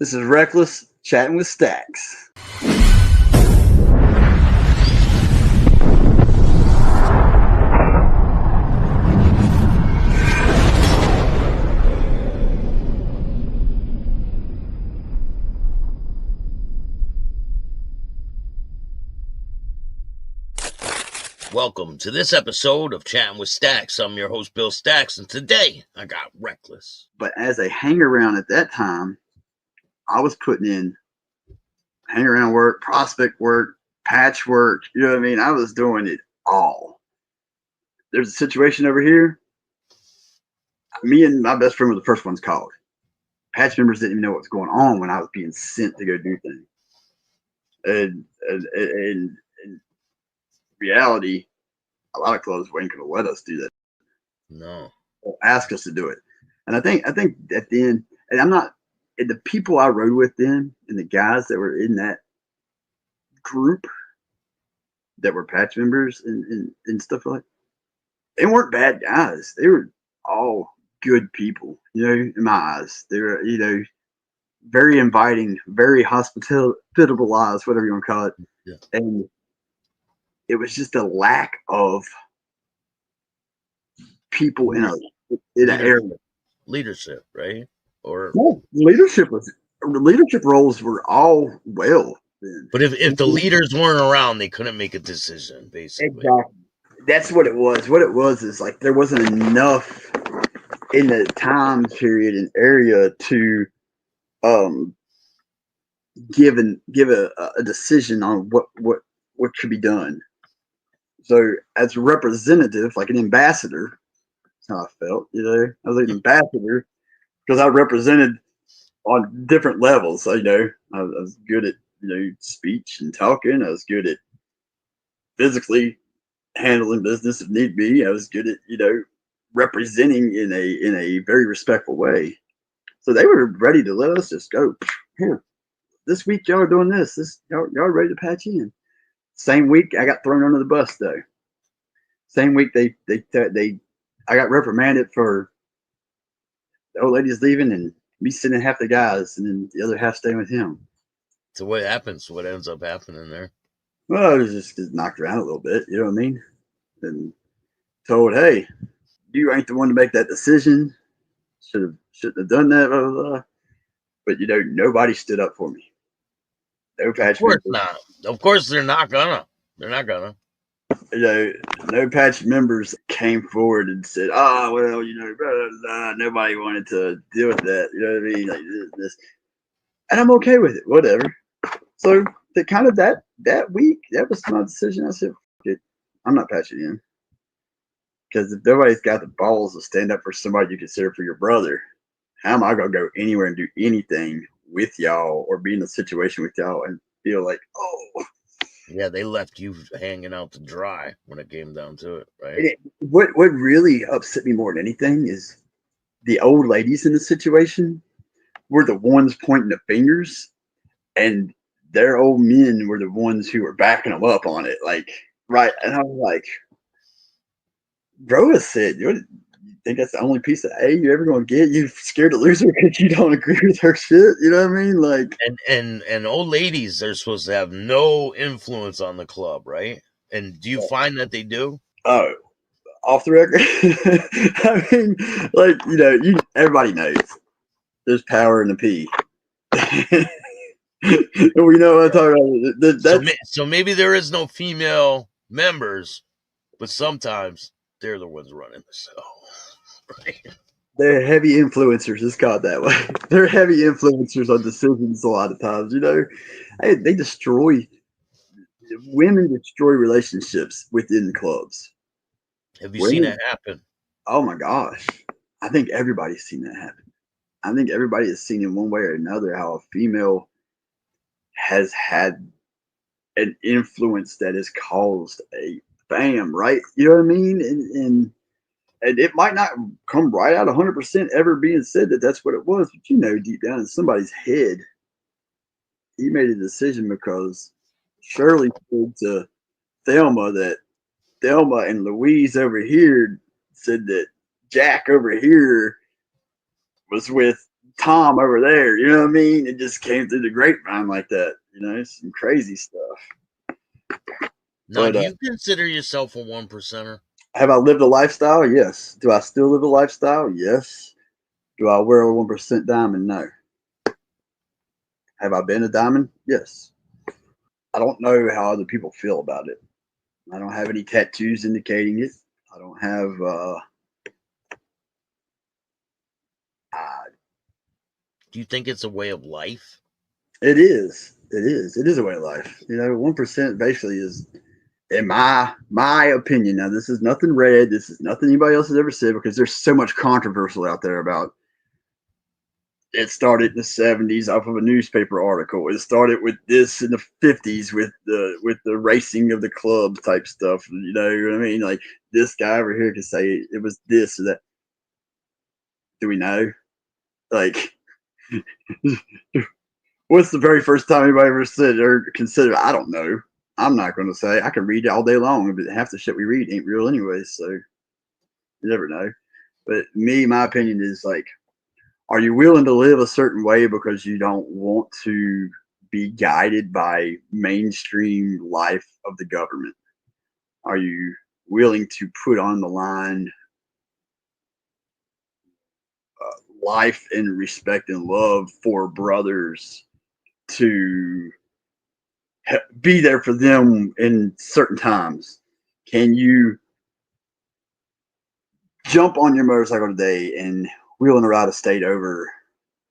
This is Reckless chatting with Staxx. Welcome to this episode of Chattin' with Staxx. I'm your host, Bill Staxx, and today I got Reckless. But as a hang around at that time, I was putting in hang around work, prospect work, patch work. You know what I mean? I was doing it all. There's a situation over here. Me and my best friend were the first ones called. Patch members didn't even know what was going on when I was being sent to go do things. And in reality, a lot of clubs weren't going to let us do that. No. Or ask us to do it. And I think at the end, and I'm not, and the people I rode with then and the guys that were in that group that were patch members and stuff like that, they weren't bad guys. They were all good people, you know, in my eyes. They were, you know, very inviting, very hospitable eyes, whatever you want to call it. Yeah. And it was just a lack of people in an area. Leadership, right? Or no, leadership roles were all well then. But if the leaders weren't around, they couldn't make a decision, basically. Exactly. That's what it was. What it was is like there wasn't enough in the time period and area to give a decision on what should be done. So as a representative, like an ambassador, that's how I felt. You know, I was like an ambassador because I represented on different levels. So, you know, I was good at, you know, speech and talking. I was good at physically handling business if need be. I was good at, you know, representing in a very respectful way. So they were ready to let us just go. Here, this week y'all are doing this. Y'all ready to patch in. Same week I got thrown under the bus though. Same week I got reprimanded for the old lady's leaving and me sending half the guys and then the other half staying with him. So what happens? What ends up happening there? Well, I was just knocked around a little bit, you know what I mean? And told, hey, you ain't the one to make that decision. Shouldn't have done that, blah, blah, blah. But, you know, nobody stood up for me. No patch Of course members. not. Of course they're not gonna. They're not gonna. You know, no patch members came forward and said, oh, well, you know, blah, blah, blah. Nobody wanted to deal with that. You know what I mean? Like this. And I'm okay with it, whatever. So the kind of that week, that was my decision. I said, I'm not patching in. Because if nobody's got the balls to stand up for somebody you consider for your brother, how am I going to go anywhere and do anything with y'all or be in a situation with y'all and feel like, oh. Yeah, they left you hanging out to dry when it came down to it, right? What really upset me more than anything is the old ladies in the situation were the ones pointing the fingers, and their old men were the ones who were backing them up on it. Like, right. And I was like, Bro said, you think that's the only piece of A you're ever going to get? You scared to lose her because you don't agree with her shit? You know what I mean? Like, and old ladies, they're supposed to have no influence on the club, right? And do you find that they do? Oh, off the record? I mean, like, you know, everybody knows there's power in the P. We know what I'm talking about. So maybe there is no female members, but sometimes they're the ones running the show, right? They're heavy influencers. It's called that way. They're heavy influencers on decisions a lot of times. You know, they destroy women, destroy relationships within clubs. Have you seen it happen? Oh my gosh, I think everybody's seen that happen. I think everybody has seen in one way or another how a female has had an influence that has caused a bam, right? You know what I mean? And it might not come right out 100% ever being said that that's what it was, but you know, deep down in somebody's head, he made a decision because Shirley said to Thelma that Thelma and Louise over here said that Jack over here was with Tom over there. You know what I mean? It just came through the grapevine like that. You know, some crazy stuff. Now, But do you consider yourself a one percenter? have I lived a lifestyle? Yes. Do I still live a lifestyle? Yes. Do I wear a 1% diamond? No. Have I been a diamond? Yes. I don't know how other people feel about it. I don't have any tattoos indicating it. I don't have. Do you think it's a way of life? It is. It is. It is a way of life. You know, 1% basically is, in my opinion. Now, this is nothing read. This is nothing anybody else has ever said because there's so much controversial out there about. It started in the 70s off of a newspaper article. It started with this in the 50s with the racing of the club type stuff. You know what I mean? Like this guy over here could say it was this or that. Do we know? Like, what's the very first time anybody ever said or considered? I don't know. I'm not going to say. I can read it all day long, but half the shit we read ain't real anyway. So you never know. But me, my opinion is like, are you willing to live a certain way because you don't want to be guided by mainstream life of the government? Are you willing to put on the line life and respect and love for brothers to be there for them in certain times? Can you jump on your motorcycle today and wheel and ride a state over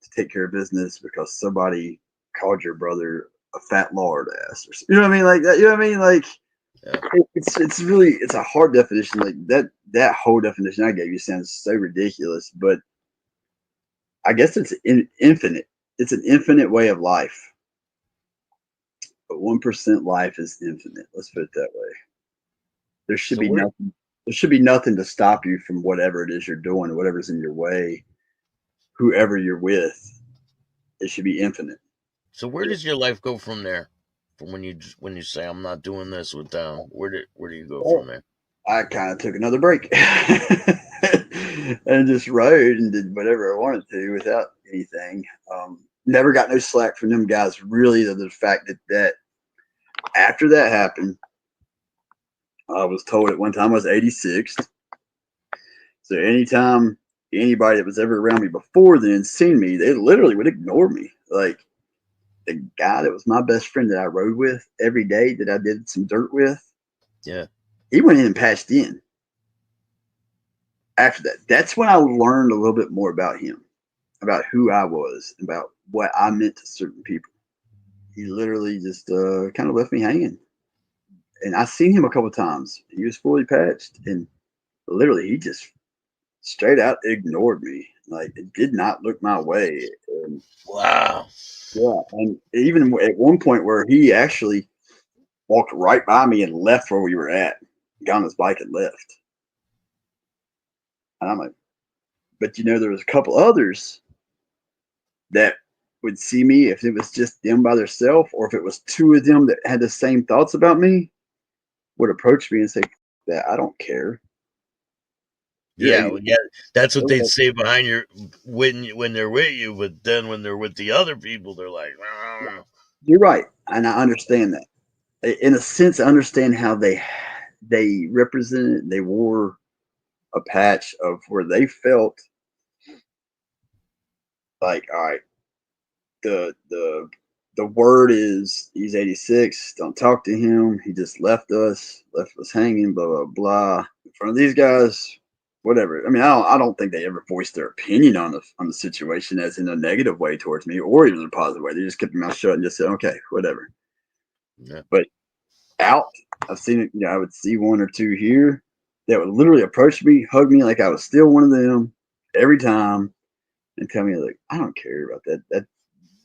to take care of business because somebody called your brother a fat lard ass? Or, you know what I mean? Like that. You know what I mean? Like Yeah. it's really it's a hard definition. Like that whole definition I gave you sounds so ridiculous, but I guess it's infinite. It's an infinite way of life. But 1% life is infinite. Let's put it that way. There should So be where nothing. There should be nothing to stop you from whatever it is you're doing, whatever's in your way, whoever you're with. It should be infinite. so where does your life go from there? From when you say I'm not doing this with them, where do you go from Well, there? I kind of took another break and just rode and did whatever I wanted to without anything. Never got no slack from them guys. Really, the fact that after that happened, I was told at one time I was 86th. So anytime anybody that was ever around me before then seen me, they literally would ignore me. Like the guy that was my best friend that I rode with every day that I did some dirt with, Yeah. he went in and patched in. After that, that's when I learned a little bit more about him, about who I was, about what I meant to certain people. He literally just kind of left me hanging. And I seen him a couple of times. He was fully patched, and literally he just straight out ignored me. Like it did not look my way. And Wow. yeah, and even at one point where he actually walked right by me and left where we were at, got on his bike and left. And I'm like, but you know, there was a couple others that would see me if it was just them by themselves, or if it was two of them that had the same thoughts about me, would approach me and say, "That I don't care." You're Yeah, 80. well, yeah, that's what they'd say behind your when they're with you, but then when they're with the other people, they're like, "Ah." You're right, and I understand that. In a sense, I understand how they represented. They wore a patch of where they felt like, all right, the word is he's 86. Don't talk to him. He just left us hanging. Blah blah blah. In front of these guys, whatever. I mean, I don't think they ever voiced their opinion on the situation as in a negative way towards me, or even in a positive way. They just kept their mouth shut and just said, okay, whatever. Yeah. But out, I've seen it. You know, I would see one or two here that would literally approach me, hug me like I was still one of them every time, and tell me like, I don't care about that. That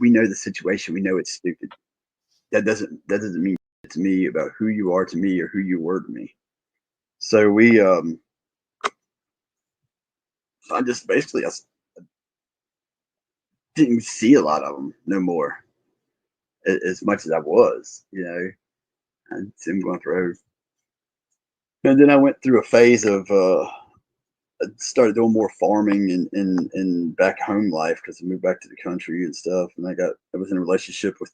we know the situation. We know it's stupid. That doesn't mean to me about who you are to me or who you were to me. So we I just basically I didn't see a lot of them no more as much as I was, you know. And see them going through. And then I went through a phase of started doing more farming and back home life because I moved back to the country and stuff. And I was in a relationship with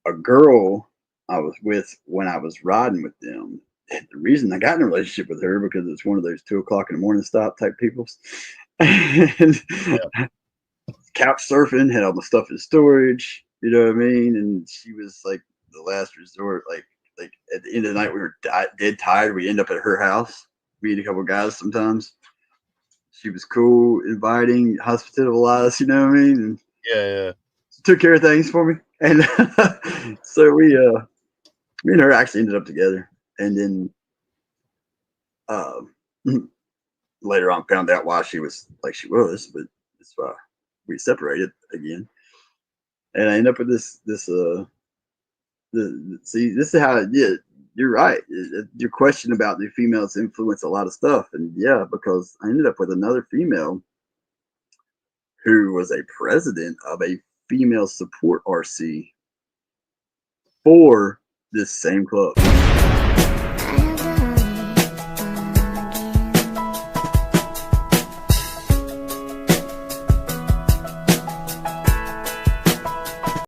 a girl I was with when I was riding with them. And the reason I got in a relationship with her because it's one of those 2 o'clock in the morning stop type people. And Yeah. couch surfing, had all my stuff in storage, you know what I mean? And she was like the last resort. Like at the end of the night, we were dead tired. We end up at her house, me and a couple of guys sometimes. She was cool, inviting, hospitalized, you know what I mean? And Yeah. she took care of things for me. And so me and her actually ended up together. And then uh, later on found out why she was like she was, but that's why we separated again. And I end up with see, this is how yeah, you're right. Your question about the females influence a lot of stuff, and yeah, because I ended up with another female who was a president of a female support RC for this same club.